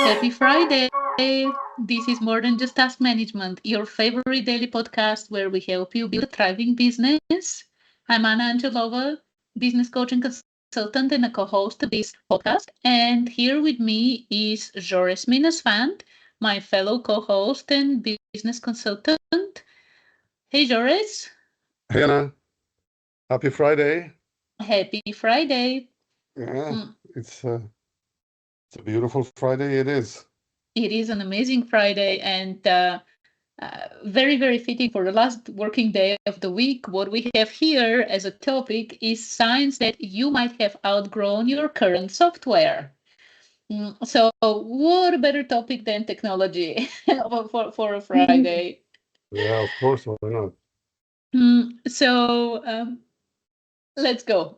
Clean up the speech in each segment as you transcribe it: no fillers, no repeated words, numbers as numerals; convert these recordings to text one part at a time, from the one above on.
Happy Friday! This is More Than Just Task Management, your favorite daily podcast where we help you build a thriving business. I'm Angelova, business coach and consultant and a co-host of this podcast. And here with me is Jores Minasvand, my fellow co-host and business consultant. Hey Jores, Hey Anna, happy Friday. happy Friday. Yeah, Mm, it's a beautiful Friday it is. It is an amazing Friday and very, very fitting for the last working day of the week. What we have here as a topic is signs that you might have outgrown your current software. So, what a better topic than technology for a Friday? Yeah, of course, why not? So, let's go.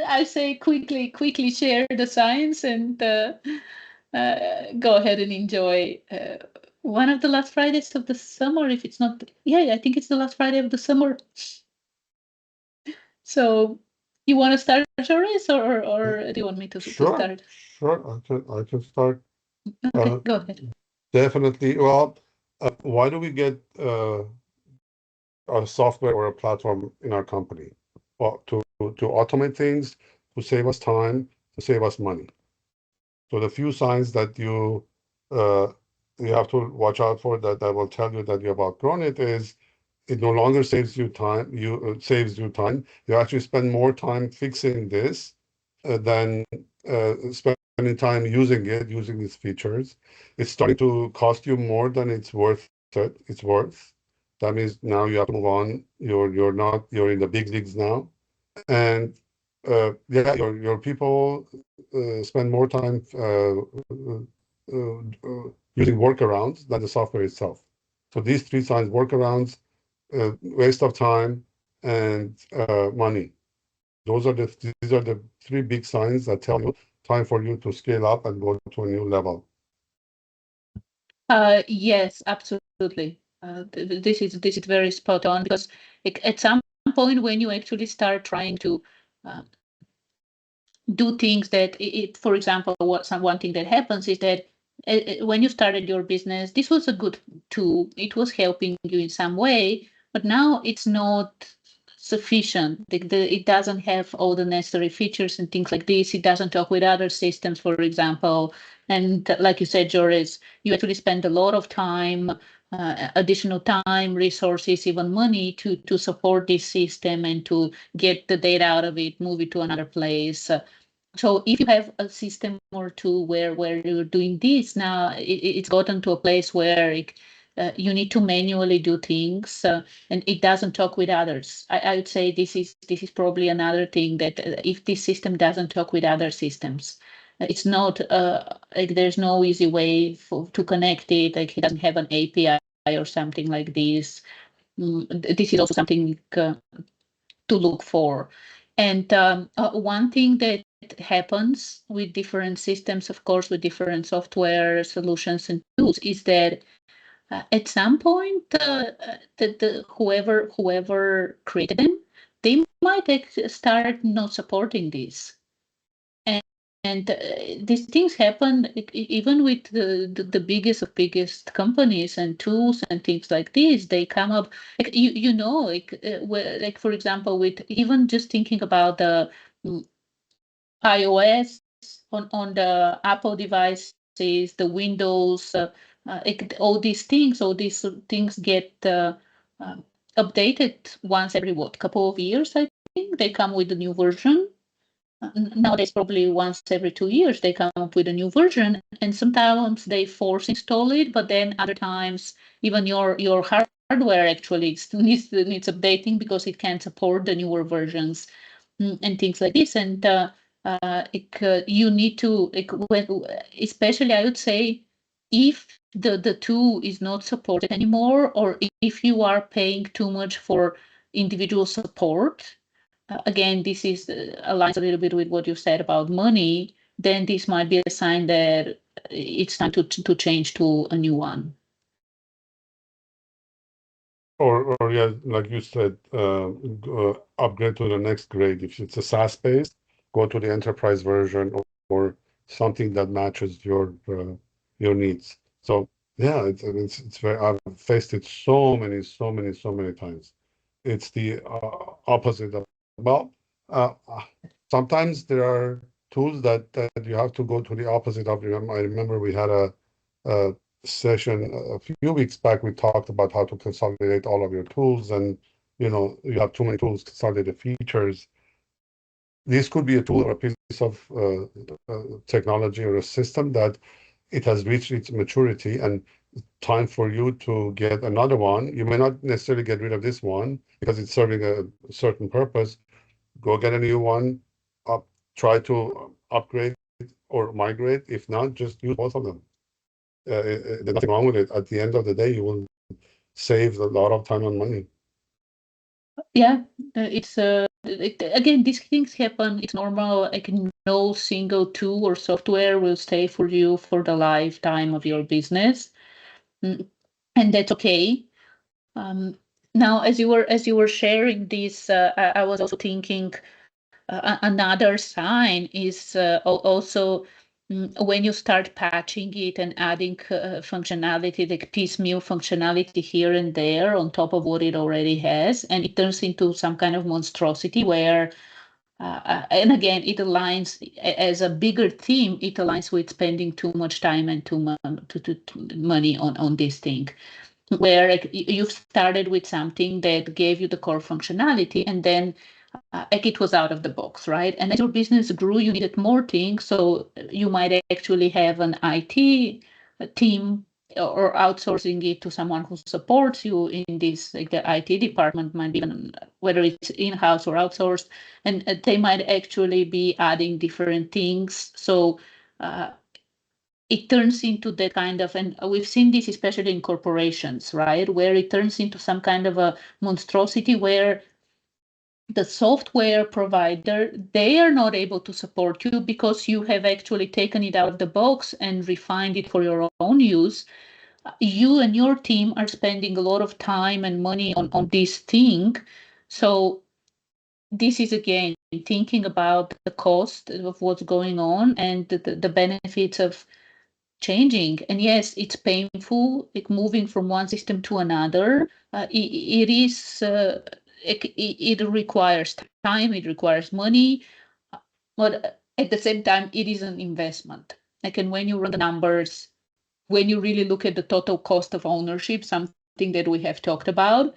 I say quickly share the signs and go ahead and enjoy one of the last Fridays of the summer. If it's not, yeah, I think it's the last Friday of the summer. So, you want to start, Joris, or do you want me to Sure, start? sure, I can start. Okay, Uh, go ahead. Definitely. Well, why do we get a software or a platform in our company? Well, to automate things, to save us time, to save us money. So the few signs that uh, you have to watch out for that will tell you that you have outgrown it is it no longer saves you time. Saves you time. You actually spend more time fixing this than spending time using it, using these features. It's starting to cost you more than it's worth it. It's worth. That means now you have to move on. You're in the big leagues now, and yeah, your people spend more time using workarounds than the software itself. So these three signs: workarounds, waste of time, and money. These are the three big signs that tell you time for you to scale up and go to a new level. Yes, absolutely. This is very spot on because at some point when you actually start trying to uh, do things that for example, one thing that happens is that when you started your business, this was a good tool. It was helping you in some way, but now it's not sufficient. It doesn't have all the necessary features and things like this. It doesn't talk with other systems, for example. And like you said, Joris, you actually spend a lot of time, additional time, resources, even money to support this system and to get the data out of it, move it to another place. So if you have a system or two where you're doing this now, it's gotten to a place where you need to manually do things, and it doesn't talk with others. I would say this is probably another thing that if this system doesn't talk with other systems, it's not like there's no easy way to connect it. Like it doesn't have an API or something like this. This is also something to look for. And one thing that happens with different systems, of course, with different software solutions and tools, is that at some point, whoever created them, they might start not supporting this. And these things happen even with the biggest of biggest companies and tools and things like this. They come up, like like for example, with even just thinking about the mm, iOS on the Apple devices, the Windows, all these things get uh, updated once every couple of years. I think they come with a new version. Nowadays, probably once every 2 years, they come up with a new version, and sometimes they force install it, but then other times, even your hardware actually needs updating because it can't support the newer versions and things like this. And you need to, especially I would say, if the tool is not supported anymore, or if you are paying too much for individual support. Again, this is aligns a little bit with what you said about money. Then this might be a sign that it's time to change to a new one. Or yeah, like you said, upgrade to the next grade. If it's a SaaS based, go to the enterprise version or something that matches your your needs. So yeah, it's very. I've faced it so many times. It's the opposite of, well, sometimes there are tools that you have to go to the opposite of. I remember we had a session a few weeks back. We talked about how to consolidate all of your tools, and you have too many tools, consolidate the features. This could be a tool or a piece of technology or a system that it has reached its maturity and time for you to get another one. You may not necessarily get rid of this one because it's serving a certain purpose. Go get a new one, up, try to upgrade or migrate. If not, just use both of them. There's nothing wrong with it. At the end of the day, you will save a lot of time and money. Yeah, it's again, these things happen. It's normal. Like no single tool or software will stay for you for the lifetime of your business, Mm, and that's okay. Um, Now, as you were sharing this, I was also thinking another sign is also when you start patching it and adding functionality, like piecemeal functionality here and there on top of what it already has, and it turns into some kind of monstrosity where, and again, it aligns as a bigger theme. It aligns with spending too much time and too money on this thing where like, you've started with something that gave you the core functionality and then like it was out of the box, right? And as your business grew, you needed more things. So you might actually have an IT team or outsourcing it to someone who supports you in this, like the IT department might be whether it's in-house or outsourced, and they might actually be adding different things. So uh, it turns into that kind of, and we've seen this especially in corporations, right, where it turns into some kind of a monstrosity where the software provider, they are not able to support you because you have actually taken it out of the box and refined it for your own use. You and your team are spending a lot of time and money on this thing. So this is again thinking about the cost of what's going on and the benefits of changing. And yes, it's painful, like moving from one system to another. It is, it requires time, it requires money, but at the same time, it is an investment. Like, and when you run the numbers, when you really look at the total cost of ownership, something that we have talked about,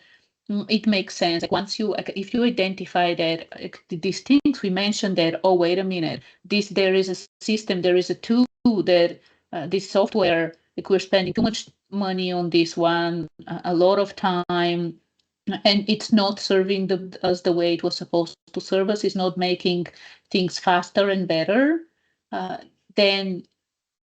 it makes sense. Like once you, like, if you identify that these things we mentioned, that oh wait a minute, there is a system, there is a tool that this software, like we're spending too much money on this one, a lot of time, and it's not serving us the way it was supposed to serve us. It's not making things faster and better. Uh, then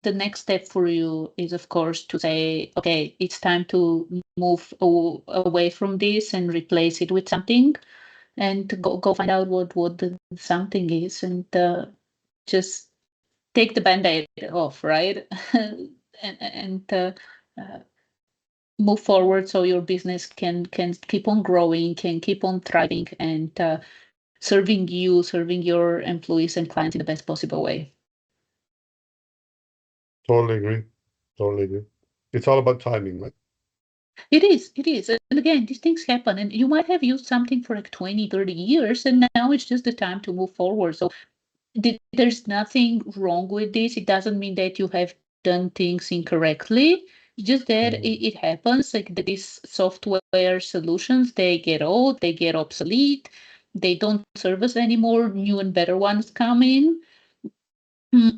the next step for you is, of course, to say, okay, it's time to move away from this and replace it with something, and to go find out what the something is, and just take the band-aid off, right? And uh, move forward so your business can keep on growing, can keep on thriving, and serving you, serving your employees and clients in the best possible way. Totally agree. Totally agree. It's all about timing, right? It is, it is. And again, these things happen, and you might have used something for like 20, 30 years, and now it's just the time to move forward. So there's nothing wrong with this. It doesn't mean that you have done things incorrectly. It's just that it happens. Like these software solutions, they get old, they get obsolete, they don't serve us anymore. New and better ones come in.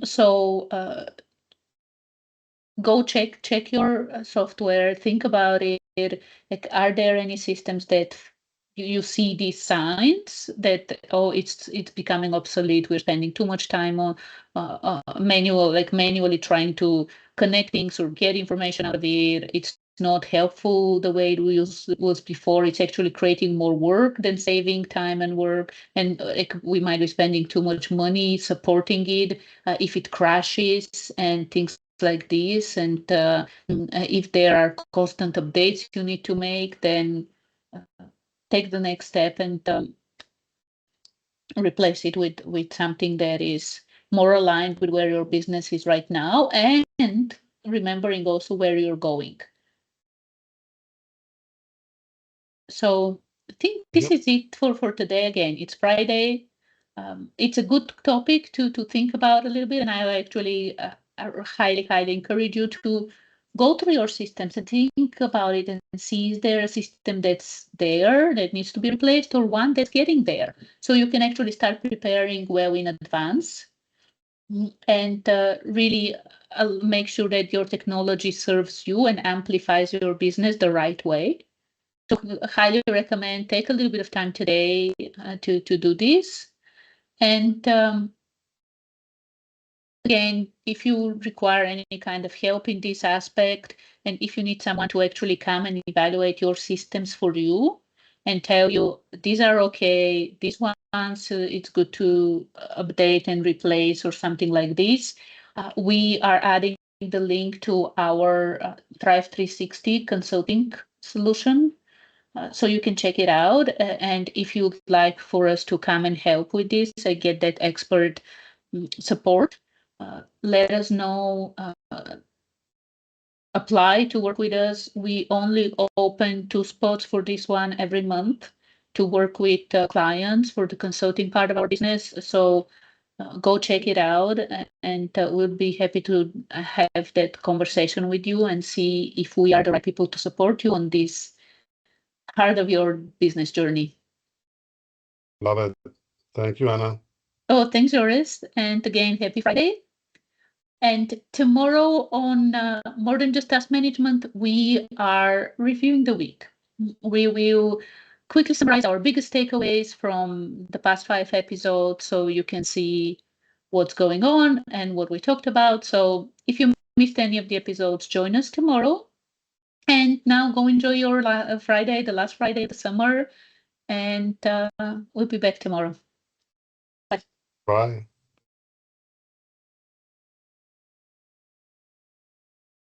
So go check your software, think about it. Like, are there any systems that you see these signs that oh it's becoming obsolete, we're spending too much time on manually trying to connect things or get information out of it. It's not helpful the way was before. It's actually creating more work than saving time and work, and like we might be spending too much money supporting it if it crashes and things like this. And if there are constant updates you need to make, then take the next step and replace it with something that is more aligned with where your business is right now, and remembering also where you're going. So I think this Yep. is it for today. Again, it's Friday. It's a good topic to think about a little bit, and I actually highly encourage you to go through your systems and think about it and see, is there a system that's there that needs to be replaced, or one that's getting there, so you can actually start preparing well in advance. And really make sure that your technology serves you and amplifies your business the right way. So highly recommend, take a little bit of time today to do this. And again, if you require any kind of help in this aspect, and if you need someone to actually come and evaluate your systems for you and tell you these are okay, these ones it's good to update and replace or something like this, we are adding the link to our Thrive 360 consulting solution. So you can check it out. And if you'd like for us to come and help with this, get that expert support, let us know. Apply to work with us. We only open 2 spots for this one every month to work with clients for the consulting part of our business. So go check it out, and we'll be happy to have that conversation with you and see if we are the right people to support you on this part of your business journey. Love it. Thank you, Anna. Oh, thanks, Joris. And again, happy Friday. And tomorrow on More Than Just Task Management, we are reviewing the week. We will quickly summarize our biggest takeaways from the past 5 episodes so you can see what's going on and what we talked about. So if you missed any of the episodes, join us tomorrow. And now go enjoy your Friday, the last Friday of the summer. And we'll be back tomorrow. Bye. Bye.